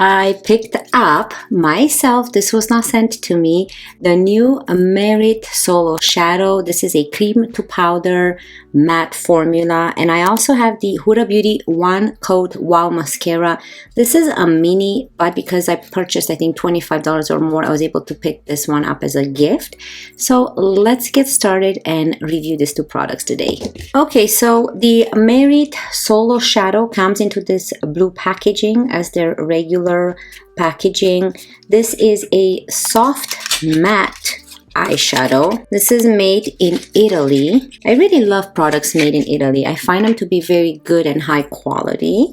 I picked up myself, this was not sent to me, the new Merit Solo Shadow. This is a cream to powder matte formula. And I also have the Huda Beauty One Coat Wow Mascara. This is a mini, but because I purchased, I think, $25 or more, I was able to pick this one up as a gift. So let's get started and review these two products today. Okay, so the Merit Solo Shadow comes into this blue packaging as their regular packaging. This is a soft matte eyeshadow. This is made in Italy. I really love products made in Italy. I find them to be very good and high quality.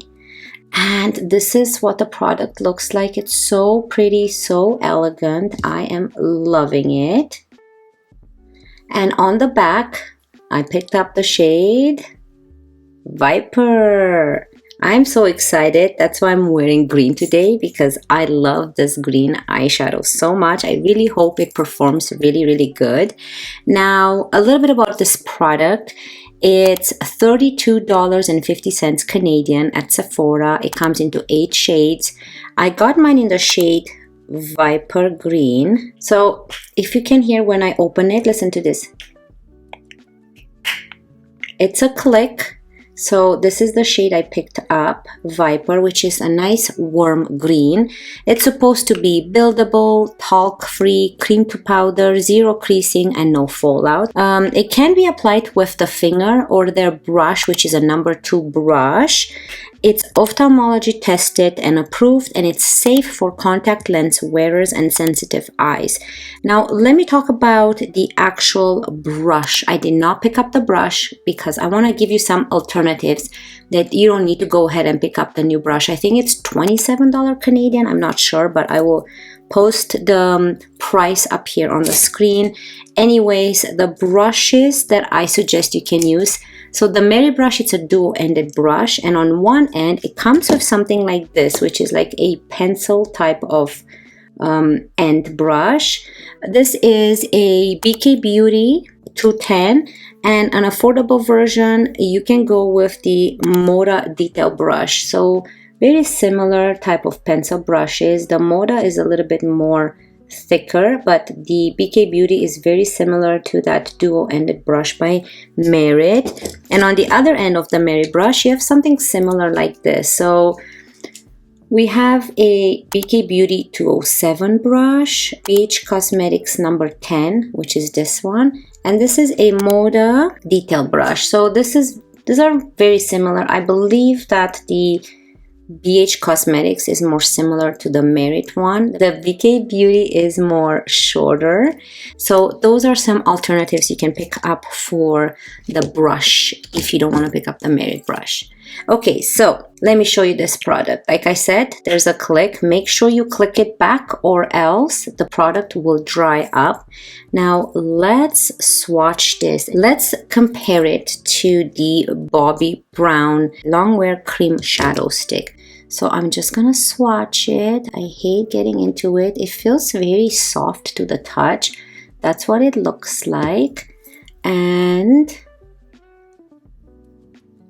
And this is what the product looks like. It's so pretty, so elegant. I am loving it. And on the back, I picked up the shade Viper. I'm so excited. That's why I'm wearing green today, because I love this green eyeshadow so much. I really hope it performs really, really good. Now, a little bit about this product. It's $32.50 Canadian at Sephora. It comes into 8 shades. I got mine in the shade Viper Green. So if you can hear when I open it, listen to this. It's a click. So this is the shade I picked up, Viper, which is a nice warm green. It's supposed to be buildable, talc-free, cream to powder, zero creasing, and no fallout. It can be applied with the finger or their brush, which is a number 2 brush. It's ophthalmology tested and approved, and it's safe for contact lens wearers and sensitive eyes. Now, let me talk about the actual brush. I did not pick up the brush because I want to give you some alternatives that you don't need to go ahead and pick up the new brush. I think it's $27 Canadian. I'm not sure, but I will post the price up here on the screen. Anyways, the brushes that I suggest you can use. So the Merit brush, it's a dual-ended brush, and on one end it comes with something like this, which is like a pencil type of end brush. This is a BK Beauty 210, and an affordable version you can go with the Moda detail brush. So very similar type of pencil brushes. The Moda is a little bit more thicker, but the BK Beauty is very similar to that dual-ended brush by Merit. And on the other end of the Merit brush, you have something similar like this. So we have a BK Beauty 207 brush, BH Cosmetics number 10, which is this one, and this is a Moda detail brush. So these are very similar. I believe that the BH Cosmetics is more similar to the Merit one. The BK Beauty is more shorter. So those are some alternatives you can pick up for the brush if you don't want to pick up the Merit brush. Okay, so let me show you this product. Like I said, there's a click. Make sure you click it back or else the product will dry up. Now let's swatch this. Let's compare it to the Bobbi Brown Longwear Cream Shadow Stick. So I'm just gonna swatch it. I hate getting into it. It feels very soft to the touch. That's what it looks like. And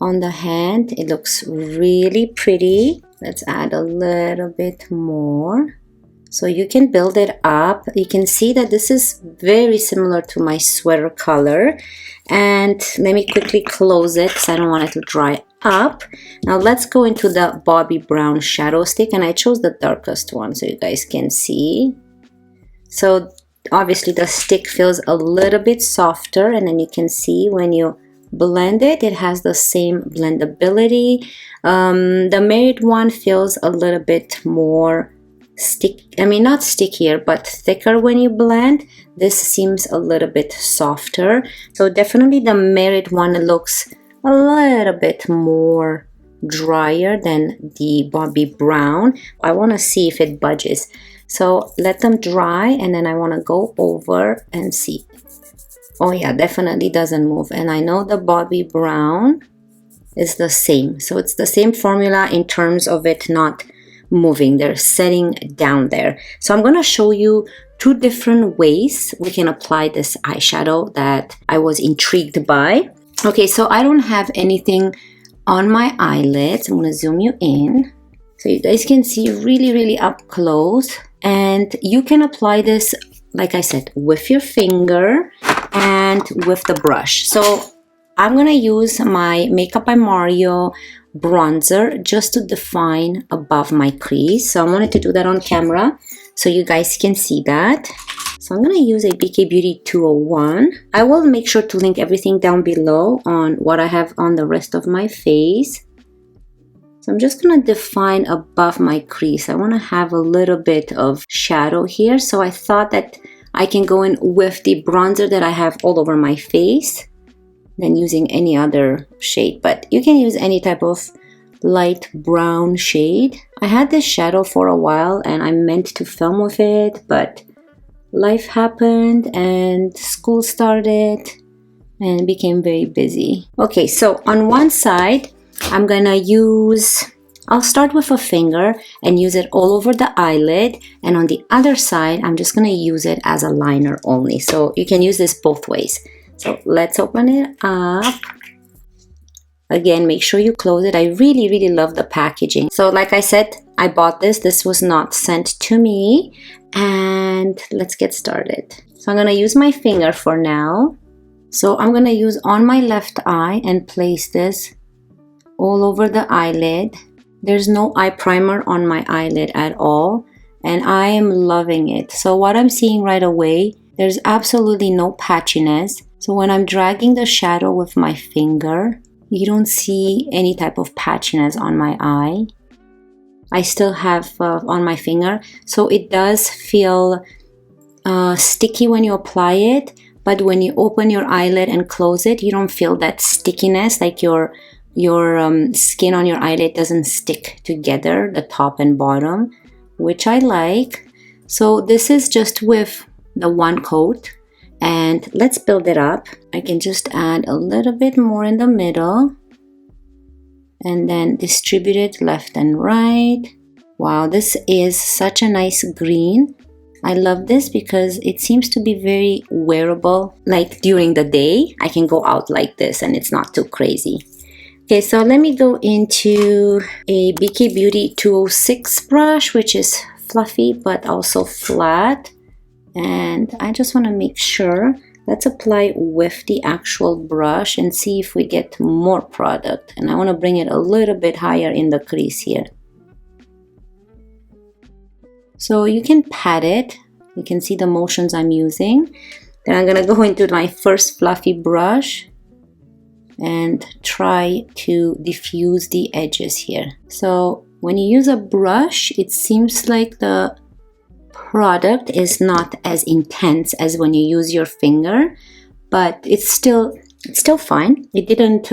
on the hand, it looks really pretty. Let's add a little bit more. So you can build it up. You can see that this is very similar to my sweater color. And let me quickly close it because I don't want it to dry up. Now let's go into the Bobbi Brown shadow stick, and I chose the darkest one so you guys can see. So obviously the stick feels a little bit softer, and then you can see when you blend it, it has the same blendability. The Merit one feels a little bit more not stickier, but thicker when you blend. This seems a little bit softer. So definitely the Merit one looks a little bit more drier than the Bobbi Brown. I want to see if it budges. So let them dry, and then I want to go over and see. Oh yeah, definitely doesn't move. And I know the Bobbi Brown is the same. So it's the same formula in terms of it not moving. They're setting down there. So I'm going to show you 2 different ways we can apply this eyeshadow that I was intrigued by. Okay, so I don't have anything on my eyelids. I'm going to zoom you in. So you guys can see really up close. And you can apply this, like I said, with your finger and with the brush. So I'm gonna use my Makeup by Mario bronzer just to define above my crease. So I wanted to do that on camera so you guys can see that. So I'm gonna use a BK Beauty 201. I will make sure to link everything down below on what I have on the rest of my face. So I'm just gonna define above my crease. I wanna have a little bit of shadow here. So I thought that I can go in with the bronzer that I have all over my face than using any other shade. But you can use any type of light brown shade. I had this shadow for a while and I meant to film with it, but life happened and school started and became very busy. Okay, so on one side, I'm gonna I'll start with a finger and use it all over the eyelid. And on the other side, I'm just gonna use it as a liner only. So you can use this both ways. So let's open it up. Again, make sure you close it. I really love the packaging. So like I said, I bought this. This was not sent to me. And let's get started. So I'm gonna use my finger for now. So I'm gonna use on my left eye and place this all over the eyelid. There's no eye primer on my eyelid at all. And I am loving it. So what I'm seeing right away, there's absolutely no patchiness. So when I'm dragging the shadow with my finger, you don't see any type of patchiness on my eye. I still have on my finger. So it does feel sticky when you apply it. But when you open your eyelid and close it, you don't feel that stickiness, like your skin on your eyelid doesn't stick together, the top and bottom, which I like. So this is just with the one coat. And let's build it up. I can just add a little bit more in the middle and then distribute it left and right. Wow, this is such a nice green. I love this because it seems to be very wearable. Like during the day, I can go out like this and it's not too crazy. Okay, so let me go into a BK Beauty 206 brush, which is fluffy but also flat. And I just want to make sure, let's apply with the actual brush and see if we get more product. And I want to bring it a little bit higher in the crease here. So you can pat it. You can see the motions I'm using. Then I'm going to go into my first fluffy brush and try to diffuse the edges here. So when you use a brush, it seems like the product is not as intense as when you use your finger, but it's still fine. It didn't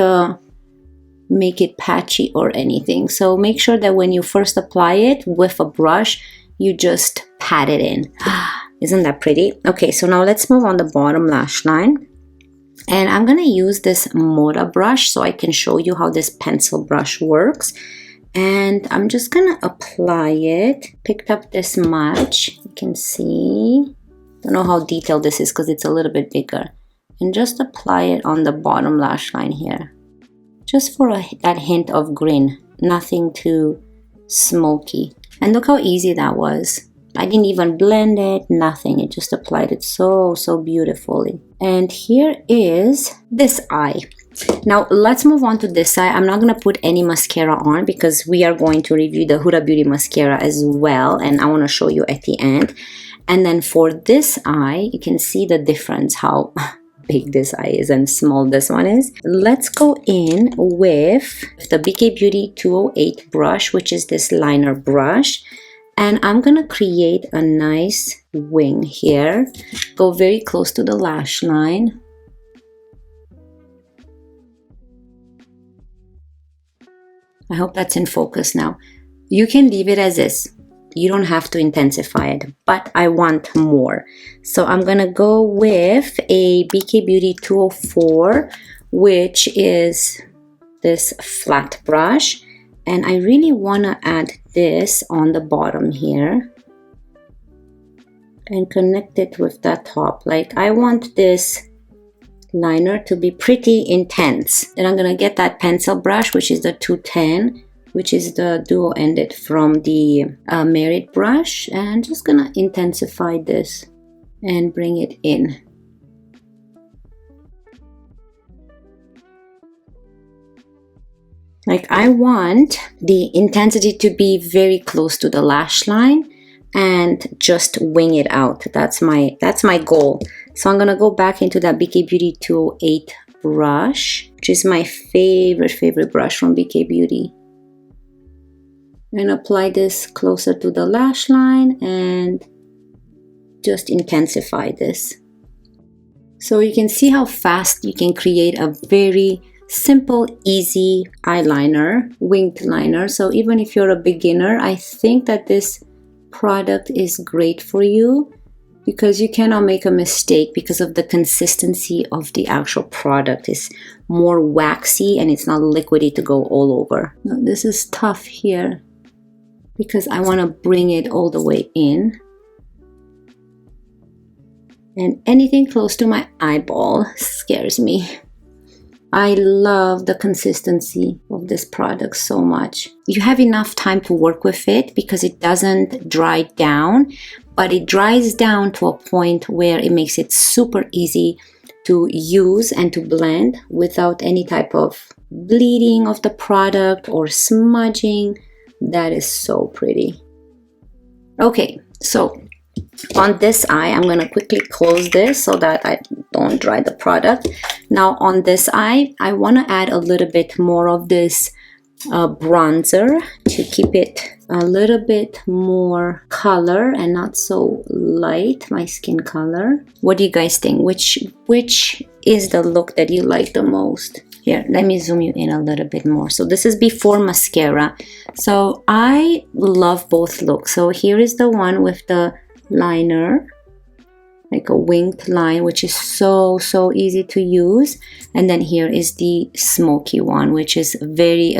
make it patchy or anything. So make sure that when you first apply it with a brush, you just pat it in. Isn't that pretty? Okay, so now let's move on the bottom lash line. And I'm gonna use this Moda brush so I can show you how this pencil brush works. And I'm just gonna apply it. Picked up this much, you can see. Don't know how detailed this is because it's a little bit bigger. And just apply it on the bottom lash line here. Just for that hint of green, nothing too smoky. And look how easy that was. I didn't even blend it, nothing. It just applied it so beautifully. And here is this eye. Now let's move on to this eye. I'm not going to put any mascara on because we are going to review the Huda Beauty mascara as well. And I want to show you at the end. And then for this eye, you can see the difference, how big this eye is and small this one is. Let's go in with the BK Beauty 208 brush, which is this liner brush. And I'm going to create a nice wing here. Go very close to the lash line. I hope that's in focus now. You can leave it as is. You don't have to intensify it, but I want more. So I'm going to go with a BK Beauty 204, which is this flat brush. And I really want to add this on the bottom here and connect it with that top. Like I want this liner to be pretty intense. Then I'm going to get that pencil brush, which is the 210, which is the duo ended from the Merit brush, and just gonna intensify this and bring it in. Like, I want the intensity to be very close to the lash line and just wing it out. That's my goal. So I'm gonna go back into that BK Beauty 208 brush, which is my favorite brush from BK Beauty, and apply this closer to the lash line and just intensify this. So you can see how fast you can create a very simple, easy eyeliner, winged liner. So even if you're a beginner, I think that this product is great for you, because you cannot make a mistake because of the consistency of the actual product. It's more waxy and it's not liquidy to go all over. Now, this is tough here because I want to bring it all the way in. And anything close to my eyeball scares me. I love the consistency of this product so much. You have enough time to work with it because it doesn't dry down, but it dries down to a point where it makes it super easy to use and to blend without any type of bleeding of the product or smudging. That is so pretty. Okay, so on this eye, I'm going to quickly close this so that I don't dry the product. Now on this eye, I want to add a little bit more of this bronzer to keep it a little bit more color and not so light, my skin color. What do you guys think? Which is the look that you like the most? Here, let me zoom you in a little bit more. So this is before mascara. So I love both looks. So here is the one with the liner, like a winged line, which is so easy to use. And then here is the smoky one, which is very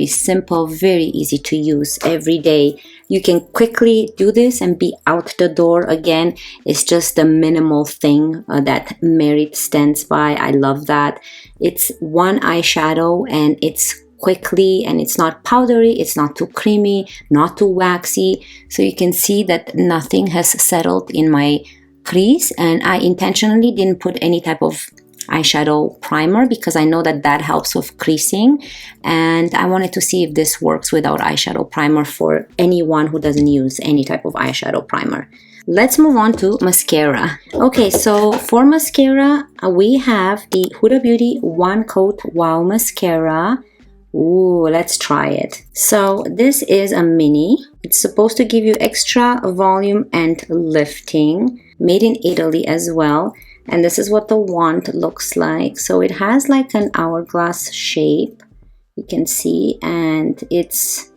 simple, very easy to use every day. You can quickly do this and be out the door again. It's just a minimal thing that Merit stands by. I love that. It's one eyeshadow and it's quickly, and it's not powdery, it's not too creamy, not too waxy. So you can see that nothing has settled in my crease, and I intentionally didn't put any type of eyeshadow primer because I know that that helps with creasing, and I wanted to see if this works without eyeshadow primer for anyone who doesn't use any type of eyeshadow primer. Let's move on to mascara. Okay, so for mascara, we have the Huda Beauty One Coat WOW Mascara. Ooh, let's try it. So this is a mini. It's supposed to give you extra volume and lifting. Made in Italy as well. And this is what the wand looks like. So it has like an hourglass shape, you can see, and it's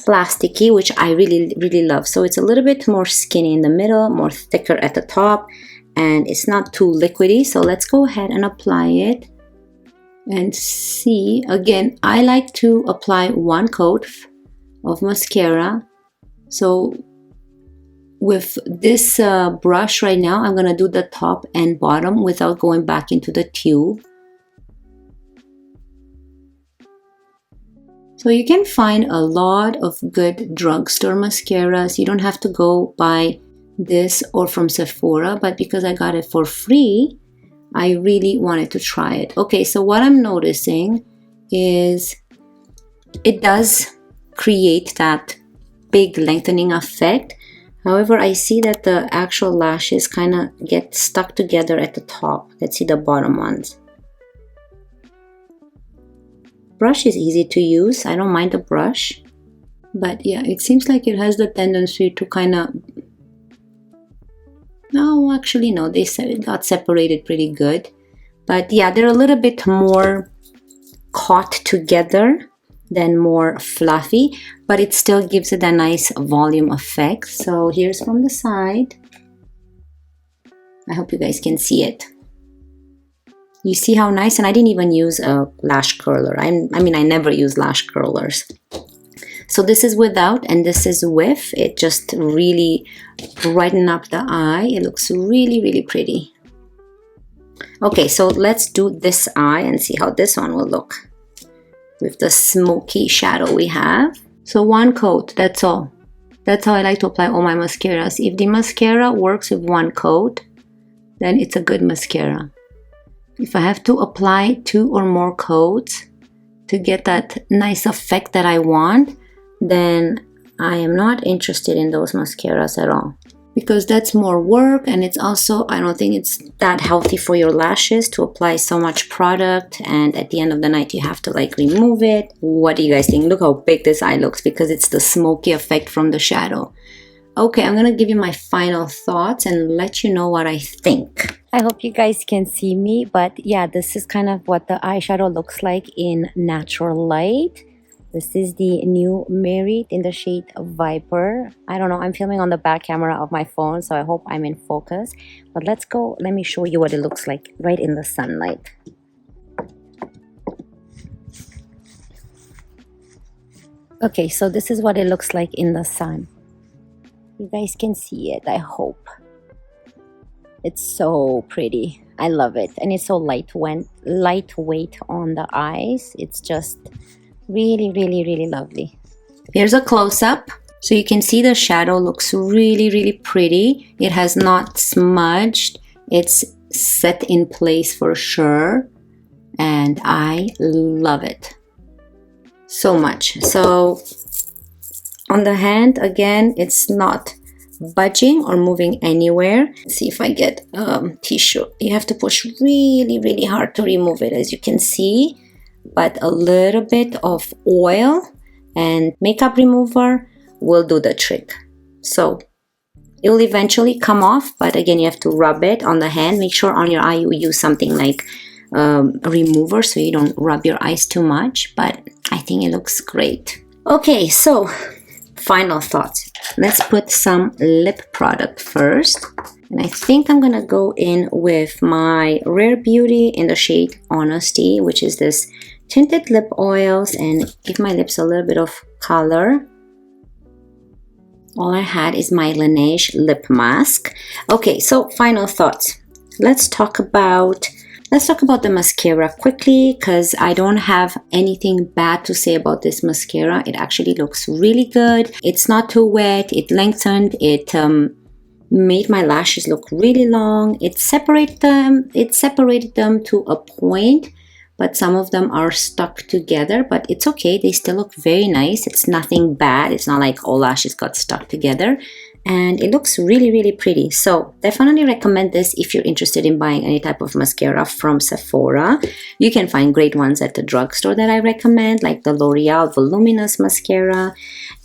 plasticky, which I really love. So it's a little bit more skinny in the middle, more thicker at the top, and it's not too liquidy. So let's go ahead and apply it and see. Again, I like to apply one coat of mascara. So with this brush right now, I'm gonna do the top and bottom without going back into the tube. So you can find a lot of good drugstore mascaras. You don't have to go buy this or from Sephora, but because I got it for free, I really wanted to try it. Okay, so what I'm noticing is it does create that big lengthening effect. However, I see that the actual lashes kind of get stuck together at the top. Let's see the bottom ones. Brush is easy to use. I don't mind the brush. But yeah, it seems like it has the tendency to kind of... No, actually no, they got separated pretty good. But yeah, they're a little bit more caught together than more fluffy, but it still gives it a nice volume effect. So here's from the side. I hope you guys can see it. You see how nice, and I didn't even use a lash curler. I mean, I never use lash curlers. So this is without and this is with. It just really brighten up the eye. It looks really pretty. Okay, so let's do this eye and see how this one will look. with the smoky shadow we have. So one coat, that's all. That's how I like to apply all my mascaras. If the mascara works with one coat, then it's a good mascara. If I have to apply 2 or more coats to get that nice effect that I want, then I am not interested in those mascaras at all. Because that's more work, and it's also, I don't think it's that healthy for your lashes to apply so much product, and at the end of the night you have to like remove it. What do you guys think? Look how big this eye looks because it's the smoky effect from the shadow. Okay, I'm gonna give you my final thoughts and let you know what I think. I hope you guys can see me, but yeah, this is kind of what the eyeshadow looks like in natural light. This is the new Married in the shade Viper. I don't know, I'm filming on the back camera of my phone, so I hope I'm in focus. But let's go, let me show you what it looks like right in the sunlight. Okay, so this is what it looks like in the sun. You guys can see it, I hope. It's so pretty. I love it. And it's so lightweight on the eyes. It's just really, really, really lovely. Here's a close-up. So you can see the shadow looks really, really pretty. It has not smudged. It's set in place for sure. And I love it so much. So on the hand, again, it's not budging or moving anywhere. Let's see if I get tissue. You have to push really, really hard to remove it, as you can see. But a little bit of oil and makeup remover will do the trick. So it will eventually come off, but again, you have to rub it on the hand. Make sure on your eye you use something like a remover so you don't rub your eyes too much, but I think it looks great. Okay, so final thoughts. Let's put some lip product first. And I think I'm gonna go in with my Rare Beauty in the shade Honesty, which is this tinted lip oils, and give my lips a little bit of color. All I had is my Laneige lip mask. Okay, so final thoughts. Let's talk about the mascara quickly, because I don't have anything bad to say about this mascara. It actually looks really good. It's not too wet. It lengthened. It made my lashes look really long. It separated them to a point, but some of them are stuck together, but it's okay. They still look very nice. It's nothing bad. It's not like all lashes got stuck together. And it looks really, really pretty. So definitely recommend this if you're interested in buying any type of mascara from Sephora. You can find great ones at the drugstore that I recommend, like the L'Oreal Voluminous Mascara.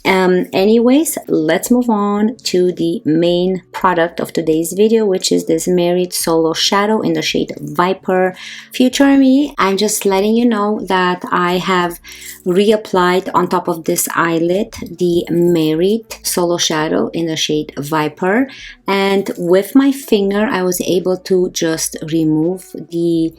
Anyways, let's move on to the main product of today's video, which is this Married Solo Shadow in the shade Viper. Future me, I'm just letting you know that I have reapplied on top of this eyelid the Married Solo Shadow in the shade Viper, and with my finger I was able to just remove the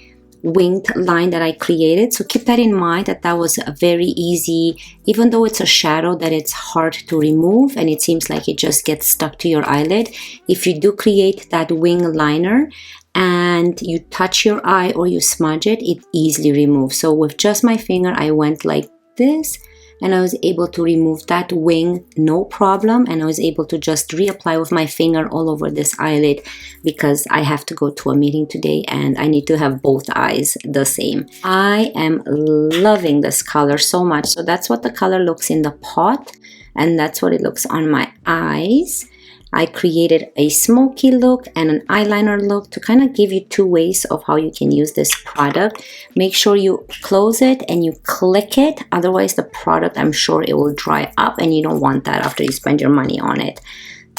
winged line that I created. So keep that in mind, that was very easy, even though it's a shadow that it's hard to remove and it seems like it just gets stuck to your eyelid. If you do create that wing liner and you touch your eye or you smudge it, it easily removes. So with just my finger I went like this and I was able to remove that wing no problem, and I was able to just reapply with my finger all over this eyelid because I have to go to a meeting today and I need to have both eyes the same. I am loving this color so much. So that's what the color looks in the pot, and that's what it looks on my eyes. I created a smoky look and an eyeliner look to kind of give you two ways of how you can use this product. Make sure you close it and you click it, otherwise the product, I'm sure it will dry up and you don't want that after you spend your money on it.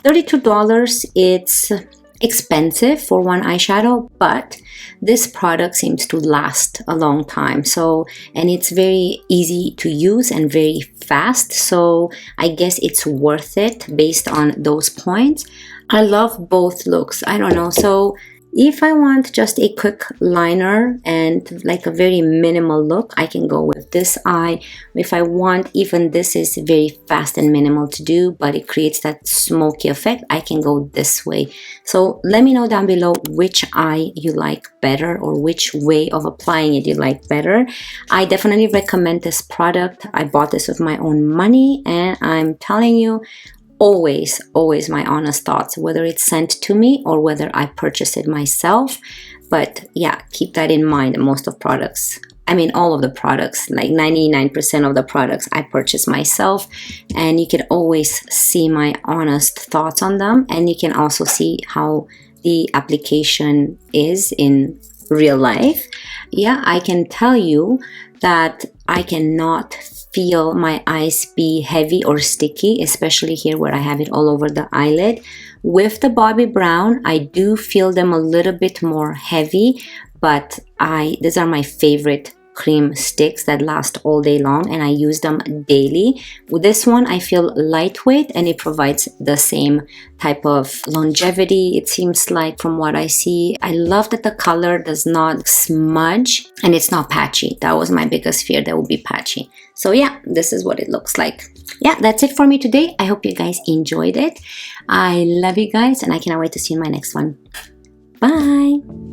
$32, it's expensive for one eyeshadow, but this product seems to last a long time. So, and it's very easy to use and very fast, so I guess it's worth it based on those points. I love both looks. I don't know, so If I want just a quick liner and like a very minimal look, I can go with this eye. If I want, even this is very fast and minimal to do, but it creates that smoky effect, I can go this way. So let me know down below which eye you like better or which way of applying it you like better. I definitely recommend this product. I bought this with my own money, and I'm telling you, always my honest thoughts, whether it's sent to me or whether I purchase it myself. But yeah, keep that in mind. Most of products, I mean all of the products, like 99% of the products I purchase myself, and you can always see my honest thoughts on them, and you can also see how the application is in real life. Yeah, I can tell you that I cannot feel my eyes be heavy or sticky, especially here where I have it all over the eyelid. With the Bobbi Brown, I do feel them a little bit more heavy, but these are my favorite cream sticks that last all day long, and I use them daily. With this one, I feel lightweight, and it provides the same type of longevity, it seems like, from what I see. I love that the color does not smudge and it's not patchy. That was my biggest fear, that would be patchy. So yeah, this is what it looks like. Yeah, that's it for me today. I hope you guys enjoyed it. I love you guys, and I cannot wait to see you in my next one. Bye.